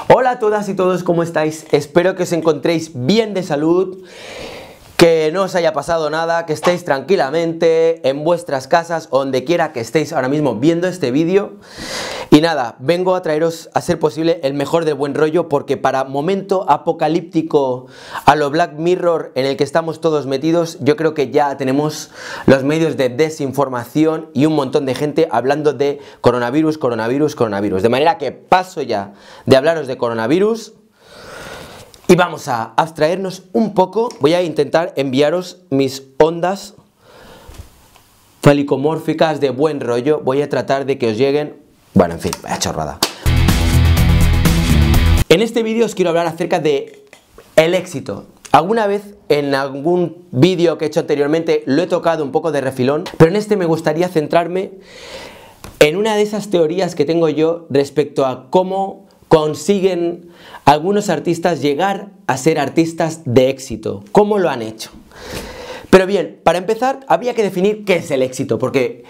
Hola a todas y todos, ¿cómo estáis? Espero que os encontréis bien de salud, que no os haya pasado nada, que estéis tranquilamente en vuestras casas o donde quiera que estéis ahora mismo viendo este vídeo. Y nada, vengo a traeros, a ser posible, el mejor del buen rollo, porque para momento apocalíptico a lo Black Mirror en el que estamos todos metidos, yo creo que ya tenemos los medios de desinformación y un montón de gente hablando de coronavirus. De manera que paso ya de hablaros de coronavirus y vamos a abstraernos un poco. Voy a intentar enviaros mis ondas falicomórficas de buen rollo. Voy a tratar de que os lleguen. Bueno, en fin, vaya chorrada. En este vídeo os quiero hablar acerca de el éxito. Alguna vez en algún vídeo que he hecho anteriormente lo he tocado un poco de refilón, pero en este me gustaría centrarme en una de esas teorías que tengo yo respecto a cómo consiguen algunos artistas llegar a ser artistas de éxito. ¿Cómo lo han hecho? Pero bien, para empezar habría que definir qué es el éxito, porque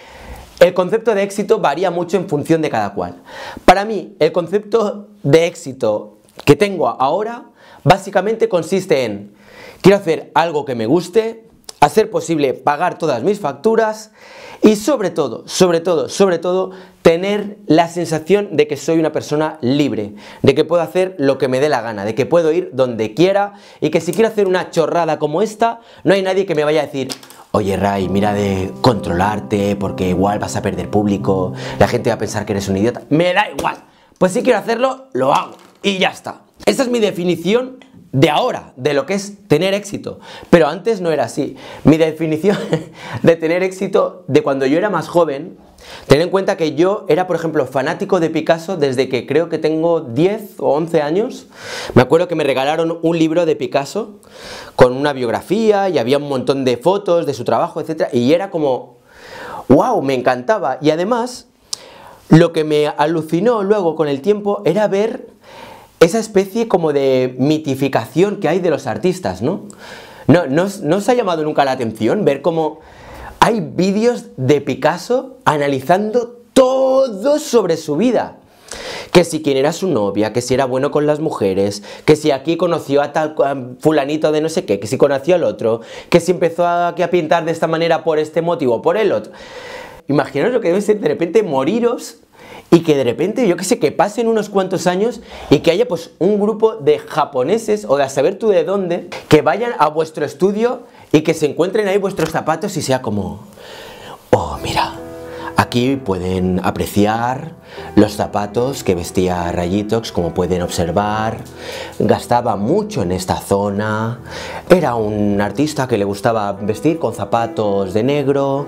el concepto de éxito varía mucho en función de cada cual. Para mí, el concepto de éxito que tengo ahora básicamente consiste en: quiero hacer algo que me guste, hacer posible pagar todas mis facturas y sobre todo, tener la sensación de que soy una persona libre, de que puedo hacer lo que me dé la gana, de que puedo ir donde quiera y que si quiero hacer una chorrada como esta, no hay nadie que me vaya a decir: oye Ray, mira de controlarte porque igual vas a perder público, la gente va a pensar que eres un idiota. Me da igual, pues si quiero hacerlo, lo hago y ya está. Esa es mi definición de ahora, de lo que es tener éxito, pero antes no era así. Mi definición de tener éxito de cuando yo era más joven, ten en cuenta que yo era, por ejemplo, fanático de Picasso desde que creo que tengo 10 o 11 años. Me acuerdo que me regalaron un libro de Picasso con una biografía y había un montón de fotos de su trabajo, etc. Y era como, wow, me encantaba. Y además, lo que me alucinó luego con el tiempo era ver esa especie como de mitificación que hay de los artistas, ¿no? ¿No os ha llamado nunca la atención ver cómo hay vídeos de Picasso analizando todo sobre su vida? Que si quién era su novia, que si era bueno con las mujeres, que si aquí conoció a tal fulanito de no sé qué, que si conoció al otro, que si empezó a pintar de esta manera por este motivo, por el otro. Imaginaos lo que debe ser de repente moriros y que de repente, yo qué sé, que pasen unos cuantos años y que haya pues un grupo de japoneses o de a saber tú de dónde, que vayan a vuestro estudio y que se encuentren ahí vuestros zapatos y sea como: oh, mira, aquí pueden apreciar los zapatos que vestía Rayitox, como pueden observar, gastaba mucho en esta zona, era un artista que le gustaba vestir con zapatos de negro.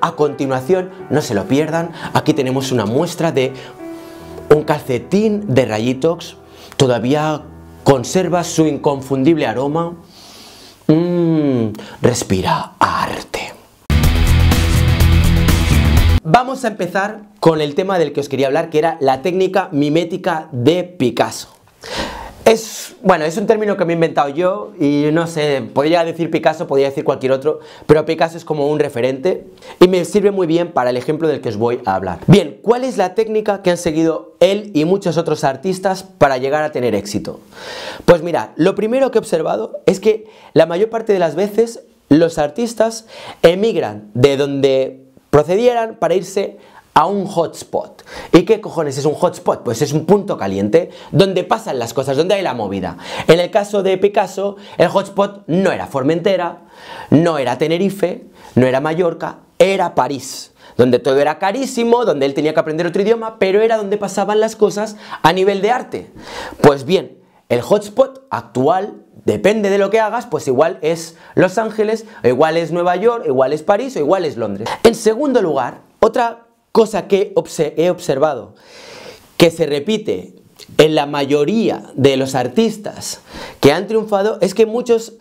A continuación, no se lo pierdan, aquí tenemos una muestra de un calcetín de Rayitox, todavía conserva su inconfundible aroma. Respira arte. Vamos a empezar con el tema del que os quería hablar, que era la técnica mimética de Picasso. Bueno, es un término que me he inventado yo y no sé, podría decir Picasso, podría decir cualquier otro, pero Picasso es como un referente y me sirve muy bien para el ejemplo del que os voy a hablar. Bien, ¿cuál es la técnica que han seguido él y muchos otros artistas para llegar a tener éxito? Pues mirad, lo primero que he observado es que la mayor parte de las veces los artistas emigran de donde procedieran para irse a un hotspot. ¿Y qué cojones es un hotspot? Pues es un punto caliente donde pasan las cosas, donde hay la movida. En el caso de Picasso, el hotspot no era Formentera, no era Tenerife, no era Mallorca, era París, donde todo era carísimo, donde él tenía que aprender otro idioma, pero era donde pasaban las cosas a nivel de arte. Pues bien, el hotspot actual, depende de lo que hagas, pues igual es Los Ángeles, o igual es Nueva York, o igual es París, o igual es Londres. En segundo lugar, otra cosa que he observado que se repite en la mayoría de los artistas que han triunfado es que muchos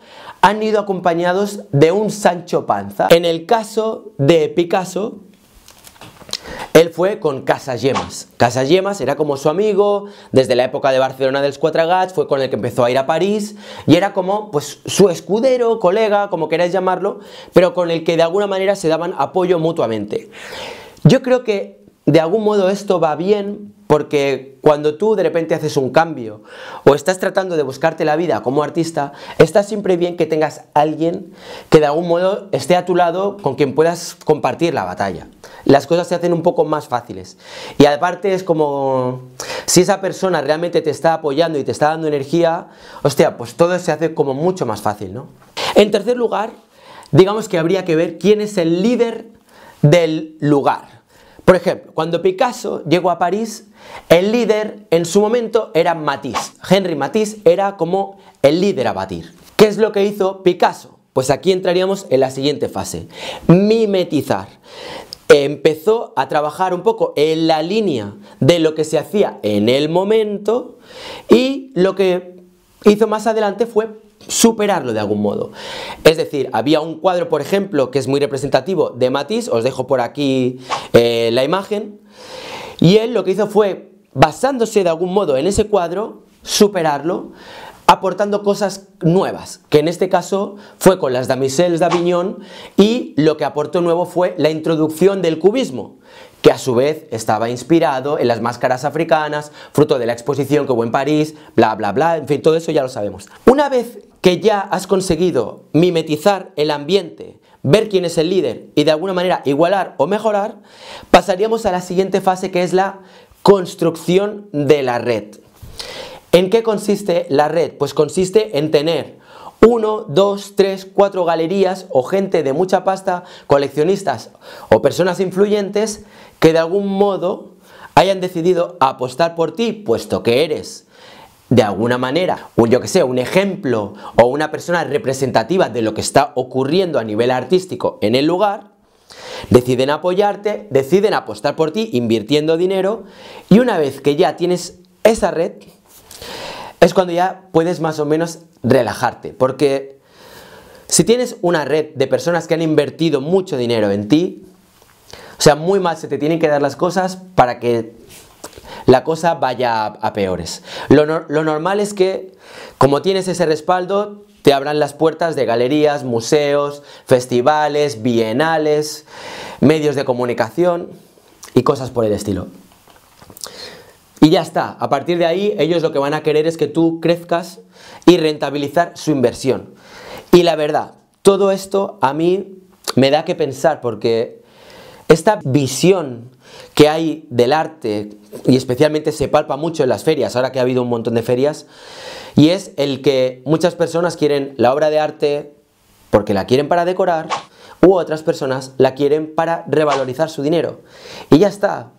han ido acompañados de un Sancho Panza. En el caso de Picasso, él fue con Casagemas. Casagemas era como su amigo desde la época de Barcelona dels Quatre Gats, fue con el que empezó a ir a París y era como pues su escudero, colega, como queráis llamarlo, pero con el que de alguna manera se daban apoyo mutuamente. Yo creo que de algún modo esto va bien porque cuando tú de repente haces un cambio o estás tratando de buscarte la vida como artista, está siempre bien que tengas alguien que de algún modo esté a tu lado con quien puedas compartir la batalla. Las cosas se hacen un poco más fáciles. Y aparte es como si esa persona realmente te está apoyando y te está dando energía, hostia, pues todo se hace como mucho más fácil, ¿no? En tercer lugar, digamos que habría que ver quién es el líder del lugar. Por ejemplo, cuando Picasso llegó a París, el líder en su momento era Matisse. Henri Matisse era como el líder a batir. ¿Qué es lo que hizo Picasso? Pues aquí entraríamos en la siguiente fase: mimetizar. Empezó a trabajar un poco en la línea de lo que se hacía en el momento, y lo que hizo más adelante fue superarlo de algún modo. Es decir, había un cuadro, por ejemplo, que es muy representativo de Matisse, os dejo por aquí la imagen, y él lo que hizo fue, basándose de algún modo en ese cuadro, superarlo, aportando cosas nuevas, que en este caso fue con las Damiselles d'Avignon, y lo que aportó nuevo fue la introducción del cubismo, que a su vez estaba inspirado en las máscaras africanas, fruto de la exposición que hubo en París, bla bla bla, en fin, todo eso ya lo sabemos. Una vez que ya has conseguido mimetizar el ambiente, ver quién es el líder y de alguna manera igualar o mejorar, pasaríamos a la siguiente fase, que es la construcción de la red. ¿En qué consiste la red? Pues consiste en tener 1, 2, 3, 4 galerías o gente de mucha pasta, coleccionistas o personas influyentes que de algún modo hayan decidido apostar por ti, puesto que eres de alguna manera, yo que sé, un ejemplo o una persona representativa de lo que está ocurriendo a nivel artístico en el lugar. Deciden apoyarte, deciden apostar por ti invirtiendo dinero, y una vez que ya tienes esa red, es cuando ya puedes más o menos relajarte, porque si tienes una red de personas que han invertido mucho dinero en ti, o sea, muy mal se te tienen que dar las cosas para que la cosa vaya a peores. Lo normal es que, como tienes ese respaldo, te abran las puertas de galerías, museos, festivales, bienales, medios de comunicación y cosas por el estilo. Y ya está, a partir de ahí ellos lo que van a querer es que tú crezcas y rentabilizar su inversión. Y la verdad, todo esto a mí me da que pensar, porque esta visión que hay del arte, y especialmente se palpa mucho en las ferias, ahora que ha habido un montón de ferias, y es el que muchas personas quieren la obra de arte porque la quieren para decorar, u otras personas la quieren para revalorizar su dinero. Y ya está.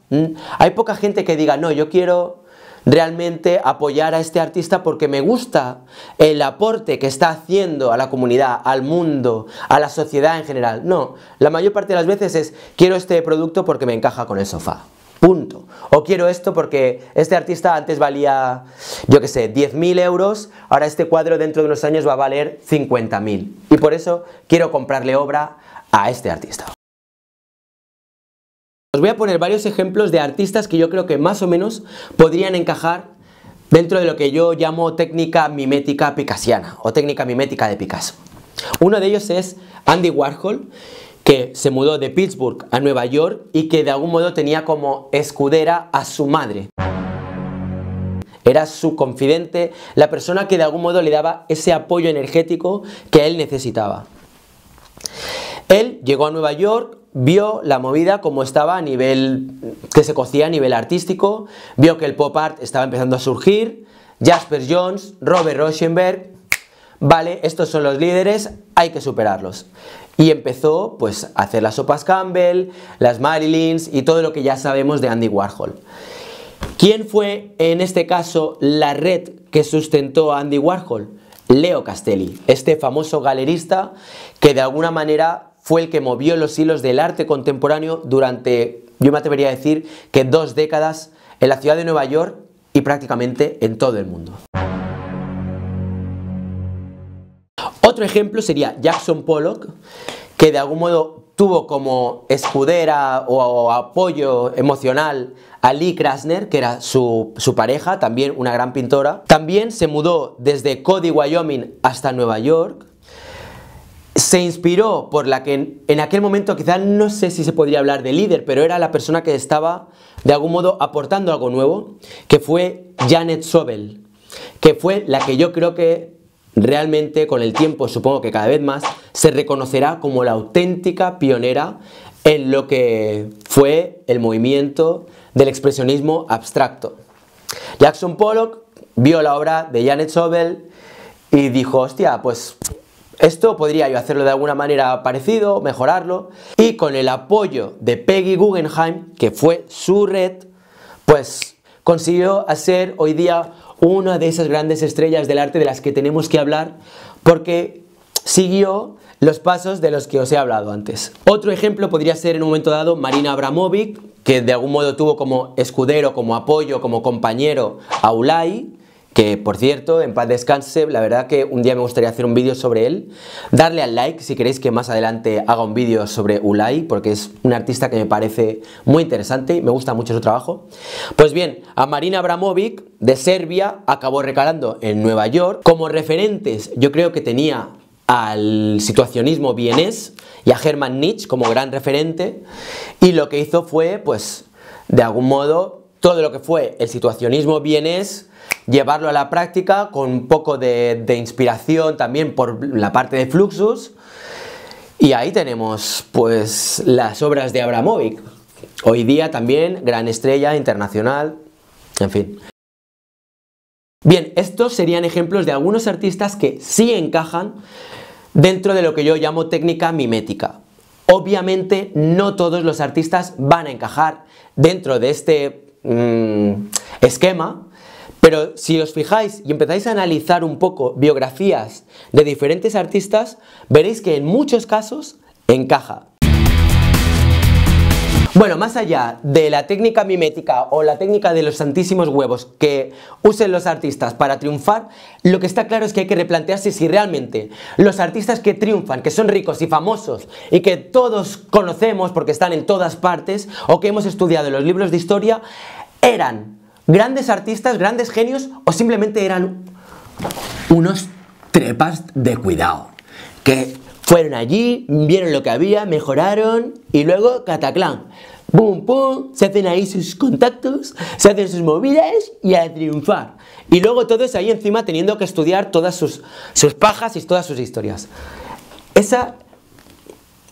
Hay poca gente que diga, no, yo quiero realmente apoyar a este artista porque me gusta el aporte que está haciendo a la comunidad, al mundo, a la sociedad en general. No, la mayor parte de las veces es, quiero este producto porque me encaja con el sofá. Punto. O quiero esto porque este artista antes valía, yo qué sé, 10.000 euros, ahora este cuadro dentro de unos años va a valer 50.000. Y por eso quiero comprarle obra a este artista. Os voy a poner varios ejemplos de artistas que yo creo que más o menos podrían encajar dentro de lo que yo llamo técnica mimética picasiana o técnica mimética de Picasso. Uno de ellos es Andy Warhol, que se mudó de Pittsburgh a Nueva York y que de algún modo tenía como escudera a su madre. Era su confidente, la persona que de algún modo le daba ese apoyo energético que él necesitaba. Él llegó a Nueva York, vio la movida como estaba a nivel, que se cocía a nivel artístico, vio que el pop art estaba empezando a surgir, Jasper Johns, Robert Rauschenberg, vale, estos son los líderes, hay que superarlos. Y empezó pues a hacer las sopas Campbell, las Marilyns y todo lo que ya sabemos de Andy Warhol. ¿Quién fue en este caso la red que sustentó a Andy Warhol? Leo Castelli, este famoso galerista que de alguna manera fue el que movió los hilos del arte contemporáneo durante, yo me atrevería a decir, que 2 décadas en la ciudad de Nueva York y prácticamente en todo el mundo. Otro ejemplo sería Jackson Pollock, que de algún modo tuvo como escudera o apoyo emocional a Lee Krasner, que era su pareja, también una gran pintora. También se mudó desde Cody, Wyoming hasta Nueva York. se inspiró por la que en aquel momento quizás no sé si se podría hablar de líder, pero era la persona que estaba de algún modo aportando algo nuevo, que fue Janet Sobel, que fue la que yo creo que realmente con el tiempo, supongo que cada vez más, se reconocerá como la auténtica pionera en lo que fue el movimiento del expresionismo abstracto. Jackson Pollock vio la obra de Janet Sobel y dijo, hostia, pues esto podría yo hacerlo de alguna manera parecido, mejorarlo, y con el apoyo de Peggy Guggenheim, que fue su red, pues consiguió hacer hoy día una de esas grandes estrellas del arte de las que tenemos que hablar, porque siguió los pasos de los que os he hablado antes. Otro ejemplo podría ser en un momento dado Marina Abramovic, que de algún modo tuvo como escudero, como apoyo, como compañero a Ulay, que por cierto, en paz descanse, la verdad que un día me gustaría hacer un vídeo sobre él. Darle al like si queréis que más adelante haga un vídeo sobre Ulay, porque es un artista que me parece muy interesante y me gusta mucho su trabajo. Pues bien, a Marina Abramovic de Serbia acabó recalando en Nueva York. Como referentes yo creo que tenía al situacionismo vienés y a Hermann Nietzsche como gran referente, y lo que hizo fue, pues, de algún modo, todo lo que fue el situacionismo vienés, llevarlo a la práctica con un poco de inspiración también por la parte de Fluxus, y ahí tenemos pues las obras de Abramovic, hoy día también gran estrella internacional, en fin. Bien, estos serían ejemplos de algunos artistas que sí encajan dentro de lo que yo llamo técnica mimética. Obviamente no todos los artistas van a encajar dentro de este esquema, pero si os fijáis y empezáis a analizar un poco biografías de diferentes artistas, veréis que en muchos casos encaja. Bueno, más allá de la técnica mimética o la técnica de los santísimos huevos que usen los artistas para triunfar, lo que está claro es que hay que replantearse si realmente los artistas que triunfan, que son ricos y famosos y que todos conocemos porque están en todas partes o que hemos estudiado en los libros de historia, eran grandes artistas, grandes genios, o simplemente eran unos trepas de cuidado, que fueron allí, vieron lo que había, mejoraron y luego cataclán, pum pum, se hacen ahí sus contactos, se hacen sus movidas y a triunfar. Y luego todos ahí encima teniendo que estudiar todas sus pajas y todas sus historias. Esa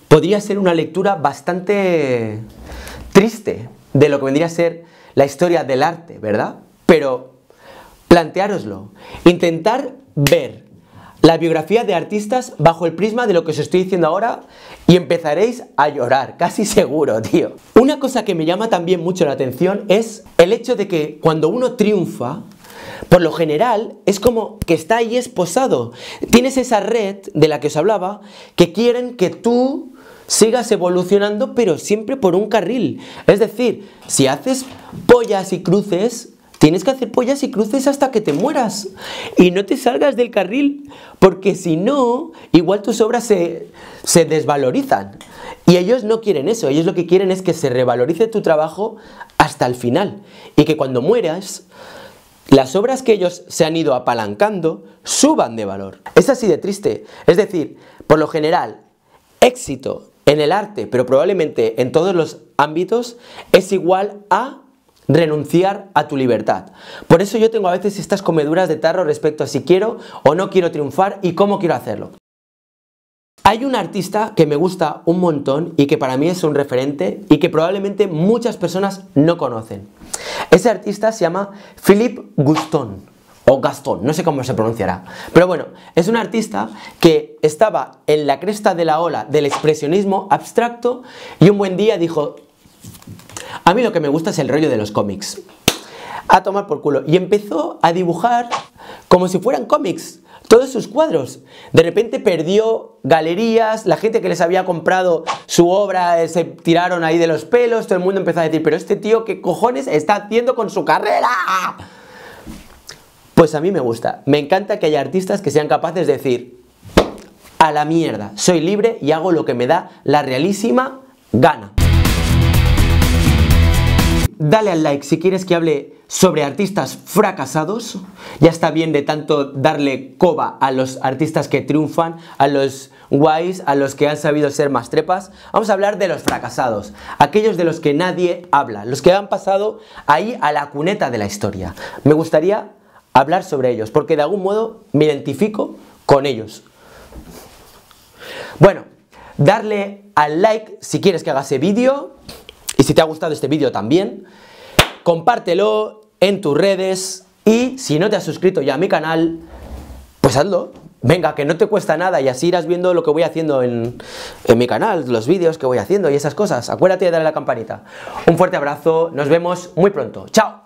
podría ser una lectura bastante triste de lo que vendría a ser la historia del arte, ¿verdad? Pero planteároslo, intentar ver la biografía de artistas bajo el prisma de lo que os estoy diciendo ahora y empezaréis a llorar, casi seguro, tío. Una cosa que me llama también mucho la atención es el hecho de que cuando uno triunfa, por lo general es como que está ahí esposado. Tienes esa red de la que os hablaba que quieren que tú sigas evolucionando, pero siempre por un carril. Es decir, si haces pollas y cruces, tienes que hacer pollas y cruces hasta que te mueras. Y no te salgas del carril, porque si no, igual tus obras se desvalorizan. Y ellos no quieren eso, ellos lo que quieren es que se revalorice tu trabajo hasta el final. Y que cuando mueras, las obras que ellos se han ido apalancando suban de valor. Es así de triste. Es decir, por lo general, éxito en el arte, pero probablemente en todos los ámbitos, es igual a renunciar a tu libertad. Por eso yo tengo a veces estas comeduras de tarro respecto a si quiero o no quiero triunfar y cómo quiero hacerlo. Hay un artista que me gusta un montón y que para mí es un referente y que probablemente muchas personas no conocen. Ese artista se llama Philippe Gaston, o Gaston, no sé cómo se pronunciará. Pero bueno, es un artista que estaba en la cresta de la ola del expresionismo abstracto y un buen día dijo: a mí lo que me gusta es el rollo de los cómics. A tomar por culo. Y empezó a dibujar como si fueran cómics todos sus cuadros. De repente perdió galerías, la gente que les había comprado su obra se tiraron ahí de los pelos, todo el mundo empezó a decir: pero este tío, ¿qué cojones está haciendo con su carrera? Pues a mí me gusta. Me encanta que haya artistas que sean capaces de decir: a la mierda, soy libre y hago lo que me da la realísima gana. dale al like si quieres que hable sobre artistas fracasados. Ya está bien de tanto darle coba a los artistas que triunfan, a los guays, a los que han sabido ser más trepas. Vamos a hablar de los fracasados, aquellos de los que nadie habla, los que han pasado ahí a la cuneta de la historia. Me gustaría hablar sobre ellos, porque de algún modo me identifico con ellos. Bueno, darle al like si quieres que haga ese vídeo, y si te ha gustado este vídeo también, compártelo en tus redes, y si no te has suscrito ya a mi canal, pues hazlo. Venga, que no te cuesta nada y así irás viendo lo que voy haciendo en mi canal, los vídeos que voy haciendo y esas cosas. Acuérdate de darle a la campanita. Un fuerte abrazo, nos vemos muy pronto. ¡Chao!